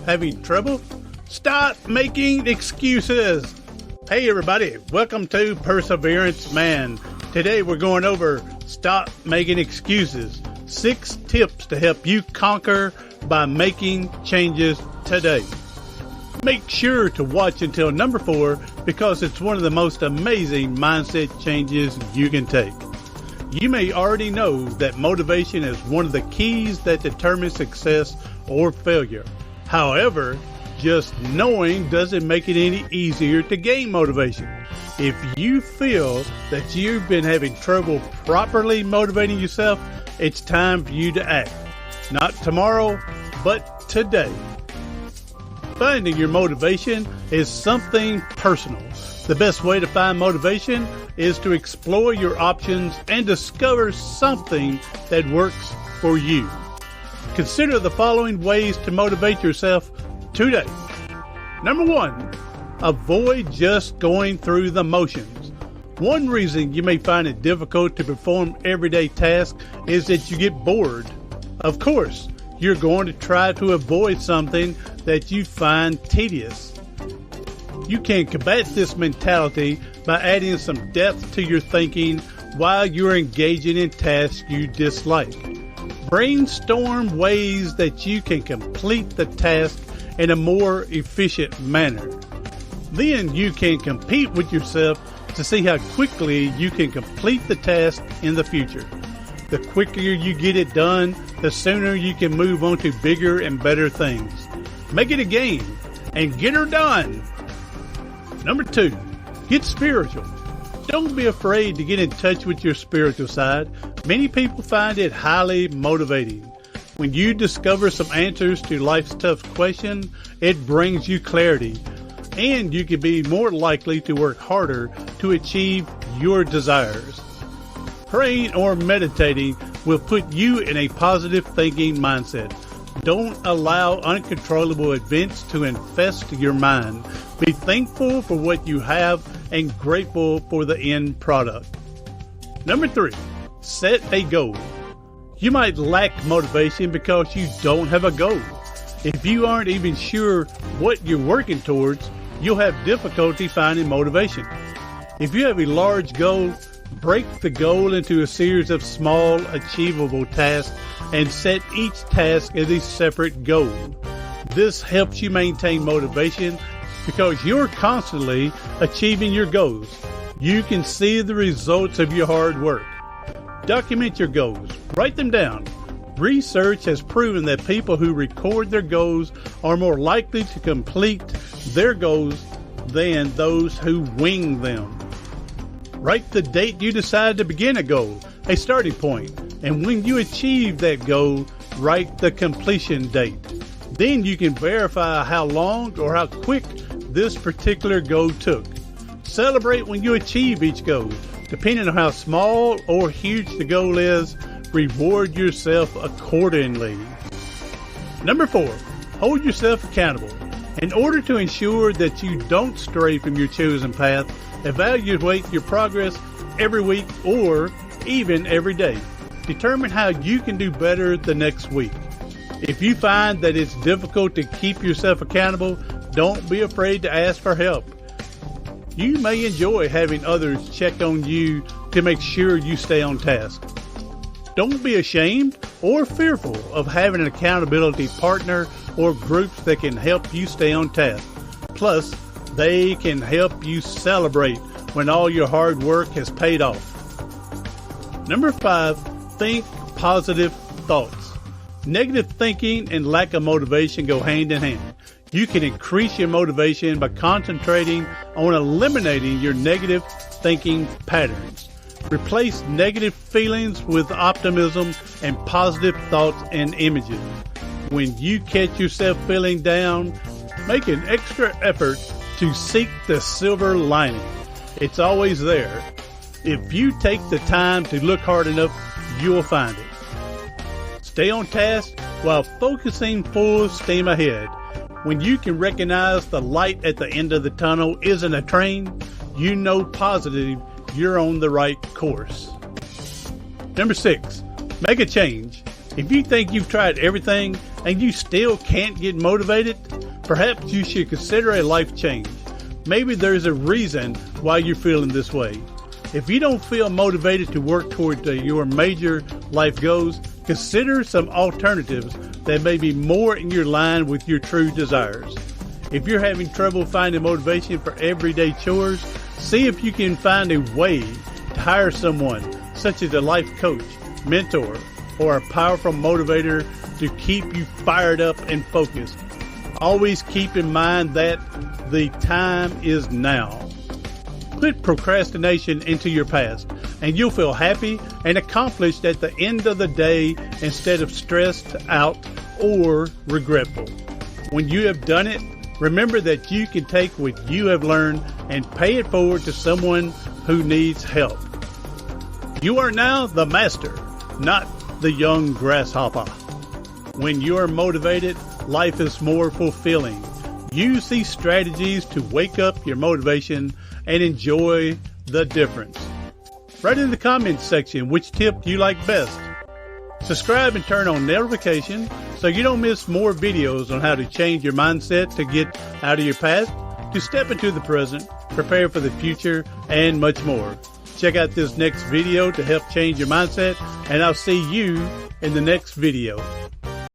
Having trouble? Stop making excuses. Hey everybody, welcome to Perseverance Man. Today we're going over Stop Making Excuses. 6 tips to help you conquer by making changes today. Make sure to watch until number 4 because it's one of the most amazing mindset changes you can take. You may already know that motivation is one of the keys that determines success or failure. However, just knowing doesn't make it any easier to gain motivation. If you feel that you've been having trouble properly motivating yourself, it's time for you to act. Not tomorrow, but today. Finding your motivation is something personal. The best way to find motivation is to explore your options and discover something that works for you. Consider the following ways to motivate yourself today. Number 1, avoid just going through the motions. One reason you may find it difficult to perform everyday tasks is that you get bored. Of course, you're going to try to avoid something that you find tedious. You can combat this mentality by adding some depth to your thinking while you're engaging in tasks you dislike. Brainstorm ways that you can complete the task in a more efficient manner. Then you can compete with yourself to see how quickly you can complete the task in the future. The quicker you get it done, the sooner you can move on to bigger and better things. Make it a game and get her done. Number 2, get spiritual. Don't be afraid to get in touch with your spiritual side. Many people find it highly motivating. When you discover some answers to life's tough questions, it brings you clarity, and you can be more likely to work harder to achieve your desires. Praying or meditating will put you in a positive thinking mindset. Don't allow uncontrollable events to infest your mind. Be thankful for what you have and grateful for the end product. Number 3, set a goal. You might lack motivation because you don't have a goal. If you aren't even sure what you're working towards, you'll have difficulty finding motivation. If you have a large goal, break the goal into a series of small, achievable tasks and set each task as a separate goal. This helps you maintain motivation because you're constantly achieving your goals. You can see the results of your hard work. Document your goals. Write them down. Research has proven that people who record their goals are more likely to complete their goals than those who wing them. Write the date you decide to begin a goal, a starting point, and when you achieve that goal, write the completion date. Then you can verify how long or how quick this particular goal took. Celebrate when you achieve each goal. Depending on how small or huge the goal is, reward yourself accordingly. Number 4, hold yourself accountable. In order to ensure that you don't stray from your chosen path, evaluate your progress every week or even every day. Determine how you can do better the next week. If you find that it's difficult to keep yourself accountable, don't be afraid to ask for help. You may enjoy having others check on you to make sure you stay on task. Don't be ashamed or fearful of having an accountability partner or groups that can help you stay on task. Plus, they can help you celebrate when all your hard work has paid off. Number 5, think positive thoughts. Negative thinking and lack of motivation go hand in hand. You can increase your motivation by concentrating on eliminating your negative thinking patterns. Replace negative feelings with optimism and positive thoughts and images. When you catch yourself feeling down, make an extra effort to seek the silver lining. It's always there. If you take the time to look hard enough, you will find it. Stay on task while focusing full steam ahead. When you can recognize the light at the end of the tunnel isn't a train, you know positive you're on the right course. Number 6, make a change. If you think you've tried everything and you still can't get motivated, perhaps you should consider a life change. Maybe there's a reason why you're feeling this way. If you don't feel motivated to work toward your major life goals, consider some alternatives that may be more in your line with your true desires. If you're having trouble finding motivation for everyday chores, see if you can find a way to hire someone, such as a life coach, mentor, or a powerful motivator to keep you fired up and focused. Always keep in mind that the time is now. Put procrastination into your past, and you'll feel happy and accomplished at the end of the day instead of stressed out or regretful. When you have done it, remember that you can take what you have learned and pay it forward to someone who needs help. You are now the master, not the young grasshopper. When you are motivated, life is more fulfilling. Use these strategies to wake up your motivation and enjoy the difference. Write in the comments section which tip you like best. Subscribe and turn on notifications so you don't miss more videos on how to change your mindset to get out of your past, to step into the present, prepare for the future, and much more. Check out this next video to help change your mindset, and I'll see you in the next video.